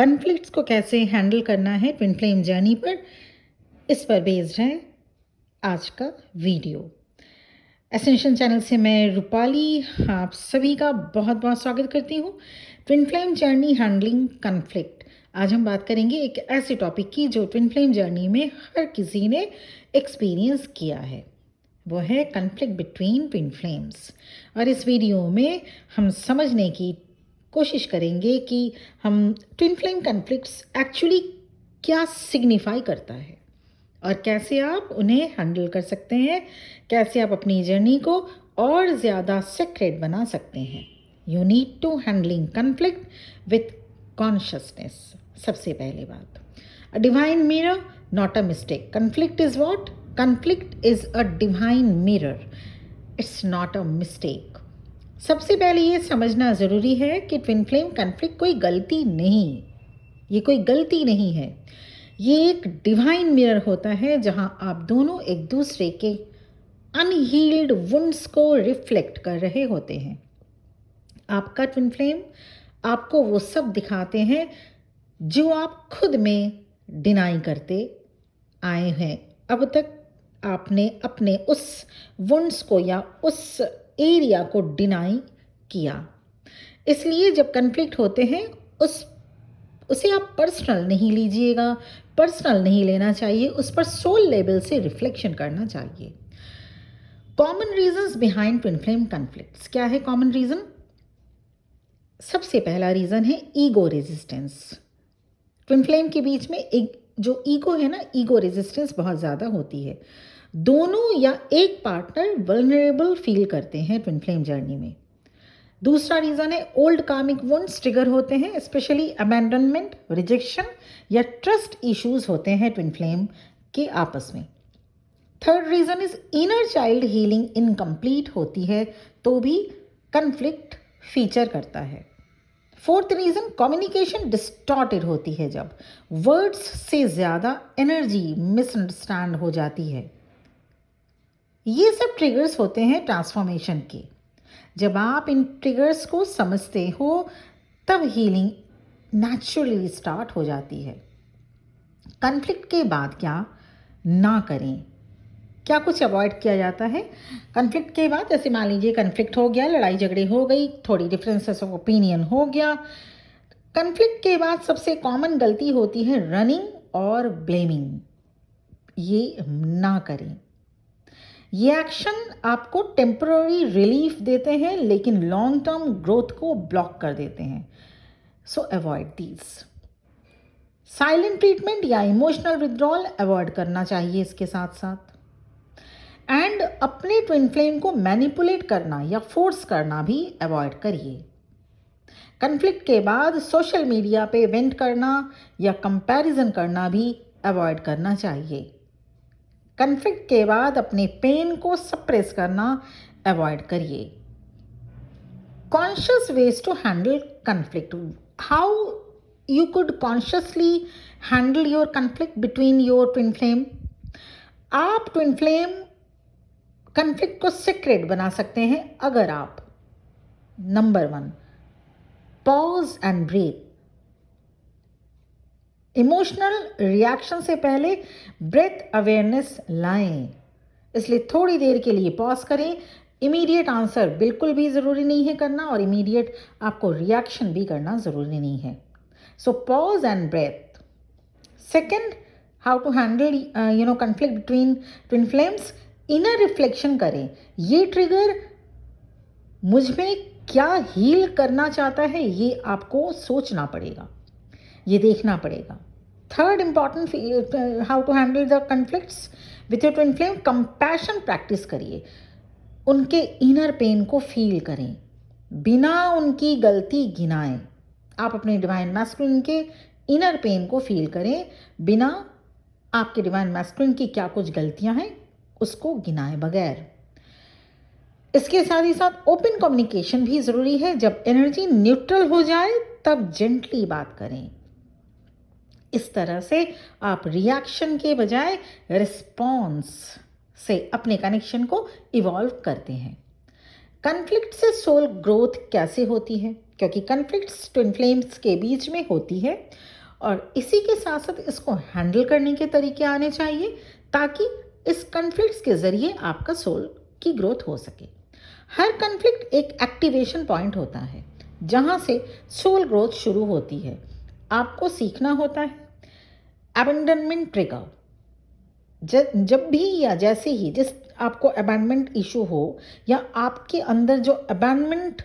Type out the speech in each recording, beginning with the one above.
Conflicts को कैसे handle करना है ट्विन फ्लेम जर्नी पर, इस पर बेस्ड है आज का वीडियो। एसेंशियल चैनल से मैं रूपाली आप सभी का बहुत बहुत स्वागत करती हूँ। Twin flame journey handling conflict. आज हम बात करेंगे एक ऐसे टॉपिक की जो ट्विन फ्लेम जर्नी में हर किसी ने एक्सपीरियंस किया है, वो है कॉन्फ्लिक्ट बिटवीन ट्विन फ्लेम्स। और इस वीडियो में हम समझने की कोशिश करेंगे कि हम ट्विन फ्लेम कॉन्फ्लिक्ट्स एक्चुअली क्या सिग्निफाई करता है और कैसे आप उन्हें हैंडल कर सकते हैं, कैसे आप अपनी जर्नी को और ज़्यादा सीक्रेट बना सकते हैं। You need to handling conflict with consciousness. सबसे पहले बात, a divine mirror not a mistake. Conflict is what? Conflict is a divine mirror, it's not a mistake. सबसे पहले ये समझना ज़रूरी है कि ट्विन फ्लेम कॉन्फ्लिक्ट कोई गलती नहीं, ये कोई गलती नहीं है। ये एक डिवाइन मिरर होता है जहां आप दोनों एक दूसरे के अनहील्ड वुंड्स को रिफ्लेक्ट कर रहे होते हैं। आपका ट्विन फ्लेम आपको वो सब दिखाते हैं जो आप खुद में डिनाई करते आए हैं। अब तक आपने अपने उस वुंड्स को या उस एरिया को डिनाई किया। इसलिए जब कॉन्फ्लिक्ट होते हैं उसे आप पर्सनल नहीं लीजिएगा, पर्सनल नहीं लेना चाहिए, उस पर सोल लेवल से रिफ्लेक्शन करना चाहिए। Common reasons behind twin flame conflicts. क्या है कॉमन रीजन? सबसे पहला रीजन है ईगो रेजिस्टेंस। ट्विन फ्लेम के बीच में एक जो ईगो है ना, ईगो रेजिस्टेंस बहुत ज़्यादा होती है। दोनों या एक पार्टनर वल्नरेबल फील करते हैं ट्विन फ्लेम जर्नी में। दूसरा रीज़न है ओल्ड कार्मिक वुंड्स ट्रिगर होते हैं, स्पेशली अबैंडनमेंट, रिजेक्शन या ट्रस्ट इश्यूज होते हैं ट्विन फ्लेम के आपस में। Third reason is inner child healing incomplete होती है तो भी कन्फ्लिक्ट फीचर करता है। फोर्थ रीज़न कम्युनिकेशन डिस्टॉर्टेड होती है, जब वर्ड्स से ज़्यादा एनर्जी मिसअंडरस्टैंड हो जाती है। ये सब ट्रिगर्स होते हैं ट्रांसफॉर्मेशन के। जब आप इन ट्रिगर्स को समझते हो तब हीलिंग नेचुरली स्टार्ट हो जाती है। कॉन्फ्लिक्ट के बाद क्या ना करें, क्या कुछ अवॉइड किया जाता है कॉन्फ्लिक्ट के बाद? जैसे मान लीजिए कॉन्फ्लिक्ट हो गया, लड़ाई झगड़े हो गई, थोड़ी डिफरेंसेस ऑफ ओपिनियन हो गया। कॉन्फ्लिक्ट के बाद सबसे कॉमन गलती होती है रनिंग और ब्लेमिंग। ये ना करें। ये एक्शन आपको टेम्पररी रिलीफ देते हैं लेकिन लॉन्ग टर्म ग्रोथ को ब्लॉक कर देते हैं। सो अवॉइड दीज। साइलेंट ट्रीटमेंट या इमोशनल विड्रॉल अवॉइड करना चाहिए इसके साथ साथ। एंड अपने ट्विन फ्लेम को मैनिपुलेट करना या फोर्स करना भी अवॉइड करिए। कॉन्फ्लिक्ट के बाद सोशल मीडिया पे वेंट करना या कंपैरिजन करना भी अवॉइड करना चाहिए। कॉन्फ्लिक्ट के बाद अपने पेन को सप्रेस करना अवॉइड करिए। Conscious ways to handle conflict. How you could consciously handle your conflict between your twin flame. आप ट्विन फ्लेम कॉन्फ्लिक्ट को सीक्रेट बना सकते हैं अगर आप number 1 pause and breathe. Emotional reaction से पहले ब्रेथ अवेयरनेस लाएं, इसलिए थोड़ी देर के लिए पॉज करें। इमीडिएट आंसर बिल्कुल भी ज़रूरी नहीं है करना और इमीडिएट आपको रिएक्शन भी करना ज़रूरी नहीं है। So pause and breathe. Second, how to handle conflict between twin flames. Inner reflection करें। ये ट्रिगर मुझ में क्या हील करना चाहता है, ये आपको सोचना पड़ेगा, ये देखना पड़ेगा। Third important, how to handle the conflicts with your twin flame. Compassion practice करिए, उनके इनर पेन को फील करें बिना उनकी गलती गिनाएं। आप अपने डिवाइन मैस्कुलिन के इनर पेन को फील करें बिना आपके डिवाइन मैस्कुलिन की क्या कुछ गलतियां हैं उसको गिनाए बगैर। इसके साथ ही साथ ओपन कम्युनिकेशन भी ज़रूरी है। जब एनर्जी न्यूट्रल हो जाए तब जेंटली बात करें। इस तरह से आप रिएक्शन के बजाय रिस्पॉन्स से अपने कनेक्शन को इवॉल्व करते हैं। कॉन्फ्लिक्ट से सोल ग्रोथ कैसे होती है? क्योंकि कन्फ्लिक्ट्स ट्विन फ्लेम्स के बीच में होती है और इसी के साथ साथ इसको हैंडल करने के तरीके आने चाहिए ताकि इस कन्फ्लिक्ट्स के ज़रिए आपका सोल की ग्रोथ हो सके। हर कन्फ्लिक्ट एक एक्टिवेशन पॉइंट होता है जहाँ से सोल ग्रोथ शुरू होती है। आपको सीखना होता है अबैंडनमेंट ट्रिगर। जब भी या जैसे ही जिस आपको अबैंडनमेंट इशू हो या आपके अंदर जो अबैंडनमेंट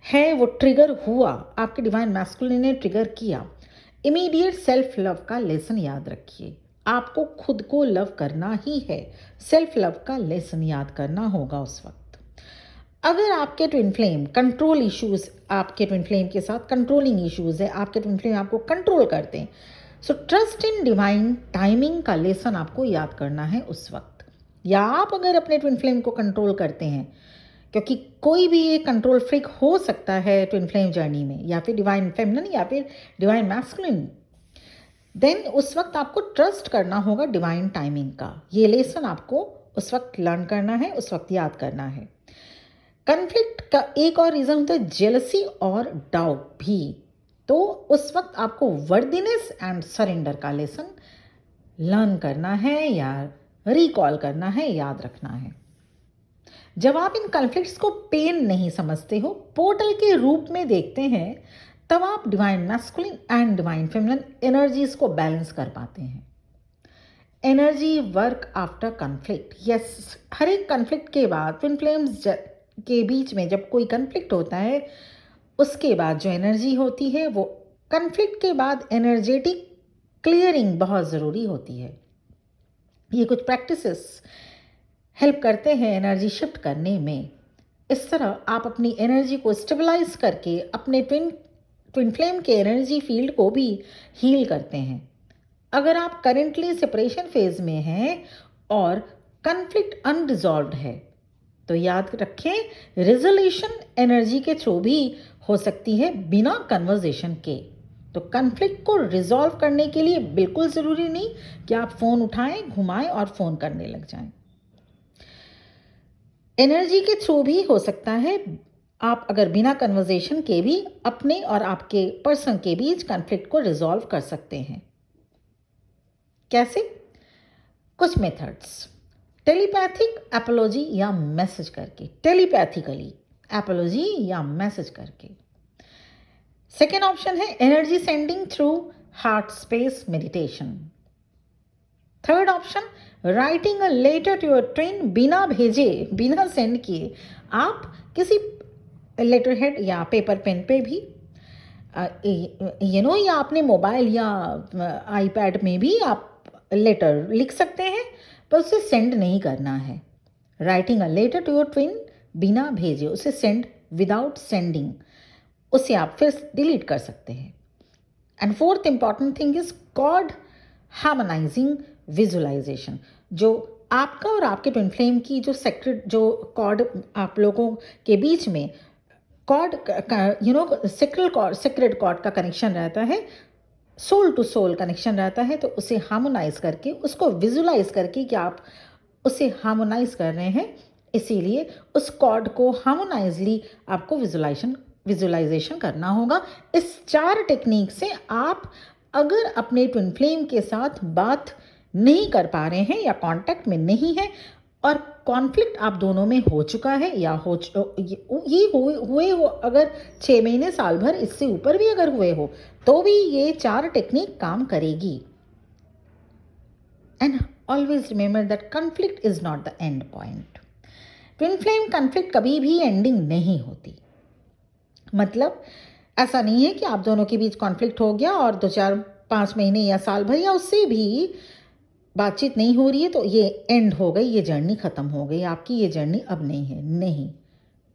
है वो ट्रिगर हुआ, आपके डिवाइन मैस्कुलिन ने ट्रिगर किया, इमीडिएट सेल्फ लव का लेसन याद रखिए। आपको खुद को लव करना ही है, सेल्फ लव का लेसन याद करना होगा उस वक्त। अगर आपके ट्विन फ्लेम कंट्रोल इश्यूज, आपके ट्विन फ्लेम के साथ कंट्रोलिंग इश्यूज है, आपके ट्विन फ्लेम आपको कंट्रोल करते हैं, so trust in divine timing का लेसन आपको याद करना है उस वक्त। या आप अगर अपने ट्विन फ्लेम को कंट्रोल करते हैं, क्योंकि कोई भी एक कंट्रोल फ्रीक हो सकता है ट्विन फ्लेम जर्नी में, या फिर डिवाइन फेमिनिन या फिर डिवाइन मैस्कुलिन, देन उस वक्त आपको ट्रस्ट करना होगा डिवाइन टाइमिंग का। ये लेसन आपको उस वक्त लर्न करना है, उस वक्त याद करना है। कन्फ्लिक्ट का एक और रीज़न होता है जेलसी और डाउट भी। तो उस वक्त आपको वर्दीनेस एंड सरेंडर का लेसन लर्न करना है या रिकॉल करना है, याद रखना है। जब आप इन कॉन्फ्लिक्ट्स को पेन नहीं समझते हो, पोर्टल के रूप में देखते हैं, तब आप divine masculine and divine feminine energies को बैलेंस कर पाते हैं। Energy work after conflict. Yes, हर एक कॉन्फ्लिक्ट के बाद ट्विन फ्लेम्स के बीच में जब कोई कॉन्फ्लिक्ट होता है, उसके बाद जो एनर्जी होती है वो कॉन्फ्लिक्ट के बाद एनर्जेटिक क्लियरिंग बहुत ज़रूरी होती है। ये कुछ प्रैक्टिसेस हेल्प करते हैं एनर्जी शिफ्ट करने में। इस तरह आप अपनी एनर्जी को स्टेबलाइज करके अपने ट्विन फ्लेम के एनर्जी फील्ड को भी हील करते हैं। अगर आप करेंटली सेपरेशन फेज में हैं और कॉन्फ्लिक्ट अनरिजॉल्व्ड है, तो याद रखें रिजोल्यूशन एनर्जी के थ्रू भी हो सकती है, बिना कन्वर्जेशन के। तो कॉन्फ्लिक्ट को रिजॉल्व करने के लिए बिल्कुल ज़रूरी नहीं कि आप फ़ोन उठाएं, घुमाएं और फ़ोन करने लग जाएं। एनर्जी के थ्रू भी हो सकता है। आप अगर बिना कन्वर्जेशन के भी अपने और आपके पर्सन के बीच कॉन्फ्लिक्ट को रिजॉल्व कर सकते हैं। कैसे? कुछ मेथड्स। टेलीपैथिक एपोलॉजी या मैसेज करके, टेलीपैथिकली एपोलॉजी या मैसेज करके। सेकेंड ऑप्शन है energy sending through heart space meditation. Third option writing a letter to your twin, बिना भेजे, बिना सेंड किए, आप किसी लेटर हेड या पेपर पेन पे भी या अपने मोबाइल या आईपैड में भी आप लेटर लिख सकते हैं, पर उसे सेंड नहीं करना है। Writing a letter to your twin, बिना भेजे, उसे सेंड विदाउट सेंडिंग, उसे आप फिर डिलीट कर सकते हैं। And fourth important thing is cord harmonising visualisation. जो आपका और आपके ट्विन फ्लेम की जो सेक्रेट, जो कॉर्ड आप लोगों के बीच में कॉर्ड सेक्रेट कॉर्ड का कनेक्शन रहता है, सोल टू सोल कनेक्शन रहता है, तो उसे हार्मोनाइज करके, उसको विजुलाइज करके कि आप उसे हार्मोनाइज कर रहे हैं, इसीलिए उस कॉर्ड को हार्मोनाइजली आपको विजुलाइजेशन करना होगा। इस 4 टेक्निक से आप अगर अपने ट्विन फ्लेम के साथ बात नहीं कर पा रहे हैं या कांटेक्ट में नहीं है और कॉन्फ्लिक्ट आप दोनों में हो चुका है या हुए हो अगर 6 महीने, साल भर, इससे ऊपर भी अगर हुए हो, तो भी ये 4 टेक्निक काम करेगी। And always remember that conflict is not the end point. Twin flame conflict कभी भी एंडिंग नहीं होती। मतलब ऐसा नहीं है कि आप दोनों के बीच कॉन्फ्लिक्ट हो गया और 2-4-5 महीने या साल भर या उससे भी बातचीत नहीं हो रही है तो ये एंड हो गई, ये जर्नी ख़त्म हो गई, आपकी ये जर्नी अब नहीं है। नहीं,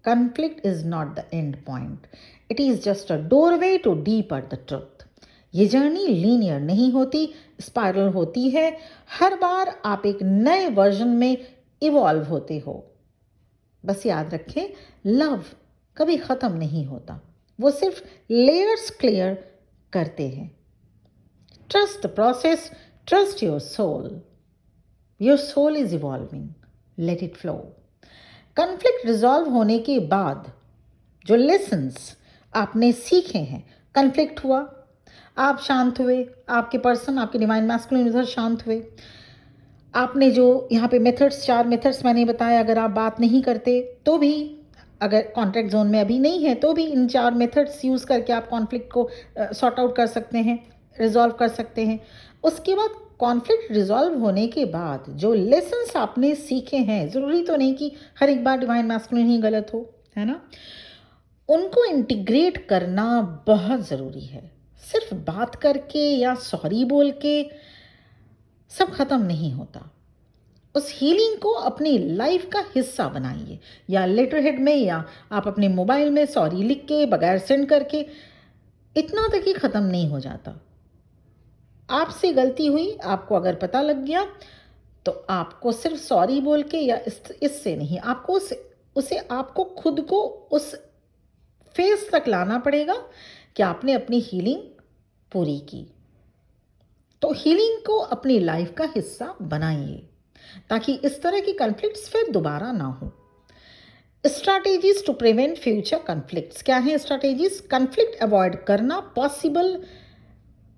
conflict is not the end point, it is just a doorway to deeper the truth. ये जर्नी लीनियर नहीं होती, स्पाइरल होती है। हर बार आप एक नए वर्जन में इवॉल्व होते हो। बस याद रखें, लव कभी ख़त्म नहीं होता, वो सिर्फ लेयर्स क्लियर करते हैं। Trust the process, trust your soul. Your soul is evolving, let it flow. Conflict resolve होने के बाद जो लेसन्स आपने सीखे हैं, कन्फ्लिक्ट हुआ, आप शांत हुए, आपके पर्सन, आपके डिवाइन मैस्कुलिन उधर शांत हुए। आपने जो यहाँ पे मेथड्स, 4 मेथड्स मैंने बताया, अगर आप बात नहीं करते तो भी, अगर कॉन्ट्रैक्ट जोन में अभी नहीं है तो भी इन 4 मेथड्स यूज़ करके आप कॉन्फ्लिक्ट को सॉर्ट आउट कर सकते हैं, रिजॉल्व कर सकते हैं। उसके बाद कॉन्फ्लिक्ट रिजॉल्व होने के बाद जो लेसन्स आपने सीखे हैं, ज़रूरी तो नहीं कि हर एक बार डिवाइन मैस्कुलिन ही गलत हो, है ना, उनको इंटीग्रेट करना बहुत ज़रूरी है। सिर्फ बात करके या सॉरी बोल के सब ख़त्म नहीं होता। उस हीलिंग को अपनी लाइफ का हिस्सा बनाइए, या लेटर हेड में, या आप अपने मोबाइल में सॉरी लिख के बगैर सेंड करके, इतना तक ही ख़त्म नहीं हो जाता। आपसे गलती हुई, आपको अगर पता लग गया, तो आपको सिर्फ सॉरी बोल के या इससे नहीं, आपको उसे आपको खुद को उस फेज तक लाना पड़ेगा कि आपने अपनी हीलिंग पूरी की। तो हीलिंग को अपनी लाइफ का हिस्सा बनाइए ताकि इस तरह की कॉन्फ्लिक्ट्स फिर दोबारा ना हो। Strategies to prevent future conflicts क्या है? स्ट्रैटेजीज, कॉन्फ्लिक्ट अवॉइड करना पॉसिबल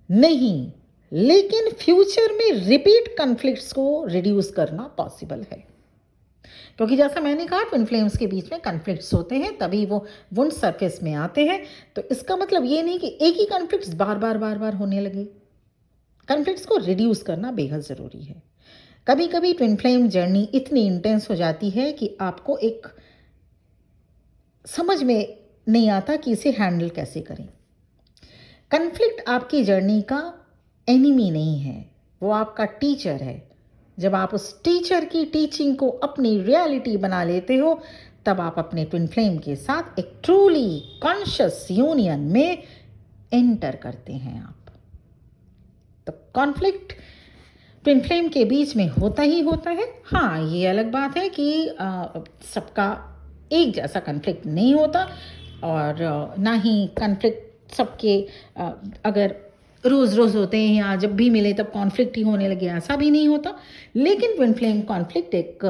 नहीं, लेकिन फ्यूचर में रिपीट कॉन्फ्लिक्ट्स को रिड्यूस करना पॉसिबल है। क्योंकि जैसा मैंने कहा, ट्विन फ्लेम्स के बीच में कॉन्फ्लिक्ट्स होते हैं, तभी वो वुंड सरफेस में आते हैं। तो इसका मतलब ये नहीं कि एक ही कॉन्फ्लिक्ट्स बार बार होने लगे। कॉन्फ्लिक्ट्स को रिड्यूस करना बेहद ज़रूरी है। कभी कभी ट्विन फ्लेम जर्नी इतनी इंटेंस हो जाती है कि आपको एक समझ में नहीं आता कि इसे हैंडल कैसे करें। कॉन्फ्लिक्ट आपकी जर्नी का एनिमी नहीं है, वो आपका टीचर है। जब आप उस टीचर की टीचिंग को अपनी रियलिटी बना लेते हो, तब आप अपने ट्विन फ्लेम के साथ एक ट्रूली कॉन्शियस यूनियन में एंटर करते हैं आप। तो कॉन्फ्लिक्ट ट्विन फ्लेम के बीच में होता ही होता है। हाँ, ये अलग बात है कि सबका एक जैसा कॉन्फ्लिक्ट नहीं होता, और ना ही कॉन्फ्लिक्ट सबके अगर रोज़ रोज़ होते हैं या जब भी मिले तब कॉन्फ्लिक्ट ही होने लगे, ऐसा भी नहीं होता। लेकिन ट्विन फ्लेम कॉन्फ्लिक्ट एक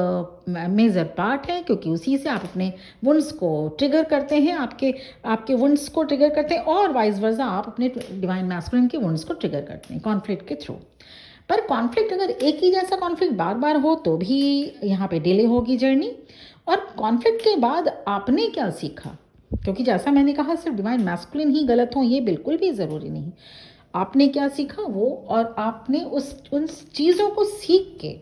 मेजर पार्ट है, क्योंकि उसी से आप अपने वुंड्स को ट्रिगर करते हैं, आपके वुंड्स को ट्रिगर करते हैं, और वाइस वर्सा आप अपने डिवाइन मैस्कुलिन के वुंड्स को ट्रिगर करते हैं कॉन्फ्लिक्ट के थ्रू। पर कॉन्फ्लिक्ट, अगर एक ही जैसा कॉन्फ्लिक्ट बार बार हो तो भी यहाँ पे डिले होगी जर्नी। और कॉन्फ्लिक्ट के बाद आपने क्या सीखा? क्योंकि जैसा मैंने कहा, सिर्फ डिवाइन मैस्कुलिन ही गलत हो ये बिल्कुल भी ज़रूरी नहीं। आपने क्या सीखा वो, और आपने उन चीज़ों को सीख के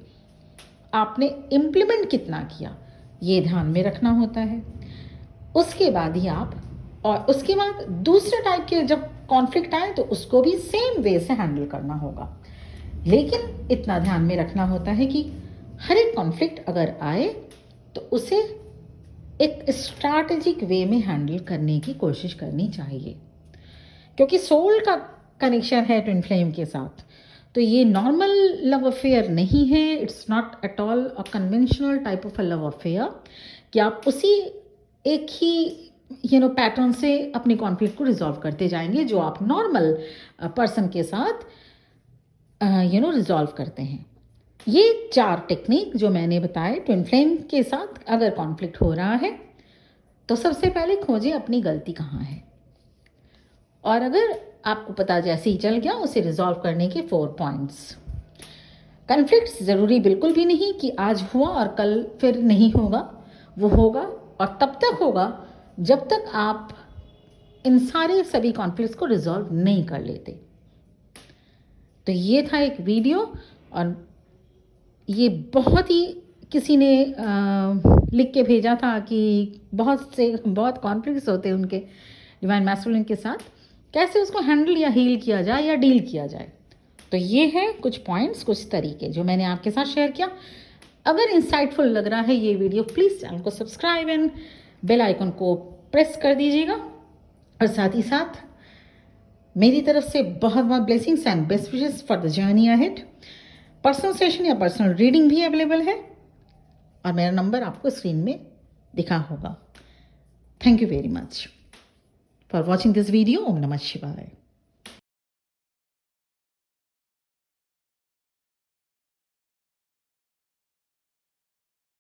आपने इम्प्लीमेंट कितना किया, ये ध्यान में रखना होता है। उसके बाद ही आप, और उसके बाद दूसरे टाइप के जब कॉन्फ्लिक्ट आए तो उसको भी सेम वे से हैंडल करना होगा। लेकिन इतना ध्यान में रखना होता है कि हर एक कॉन्फ्लिक्ट अगर आए तो उसे एक स्ट्रैटेजिक वे में हैंडल करने की कोशिश करनी चाहिए, क्योंकि सोल का कनेक्शन है ट्विन फ्लेम के साथ। तो ये नॉर्मल लव अफेयर नहीं है, it's not at all a conventional type of a love affair कि आप उसी एक ही पैटर्न से अपनी कॉन्फ्लिक्ट को रिजॉल्व करते जाएंगे जो आप नॉर्मल पर्सन के साथ रिजॉल्व करते हैं। ये 4 टेक्निक जो मैंने बताए, ट्विन फ्लेम के साथ अगर कॉन्फ्लिक्ट हो रहा है तो सबसे पहले खोजें अपनी गलती कहाँ है, और अगर आपको पता जैसे ही चल गया, उसे रिजॉल्व करने के 4 पॉइंट्स। कॉन्फ्लिक्ट ज़रूरी बिल्कुल भी नहीं कि आज हुआ और कल फिर नहीं होगा, वो होगा, और तब तक होगा जब तक आप इन सभी कॉन्फ्लिक्ट्स को रिजॉल्व नहीं कर लेते। तो ये था एक वीडियो, और ये बहुत ही किसी ने लिख के भेजा था कि बहुत कॉन्फ्लिक्ट्स होते हैं उनके डिवाइन मैस्कुलिन के साथ, कैसे उसको हैंडल या हील किया जाए या डील किया जाए। तो ये है कुछ पॉइंट्स, कुछ तरीके जो मैंने आपके साथ शेयर किया। अगर इंसाइटफुल लग रहा है ये वीडियो, प्लीज़ चैनल को सब्सक्राइब एंड बेल आइकन को प्रेस कर दीजिएगा, और साथ ही साथ मेरी तरफ से बहुत बहुत blessings and best wishes for the journey ahead. Personal session या पर्सनल रीडिंग भी अवेलेबल है, और मेरा नंबर आपको स्क्रीन में दिखा होगा। Thank you very much for watching this video. ओम नमः शिवाय।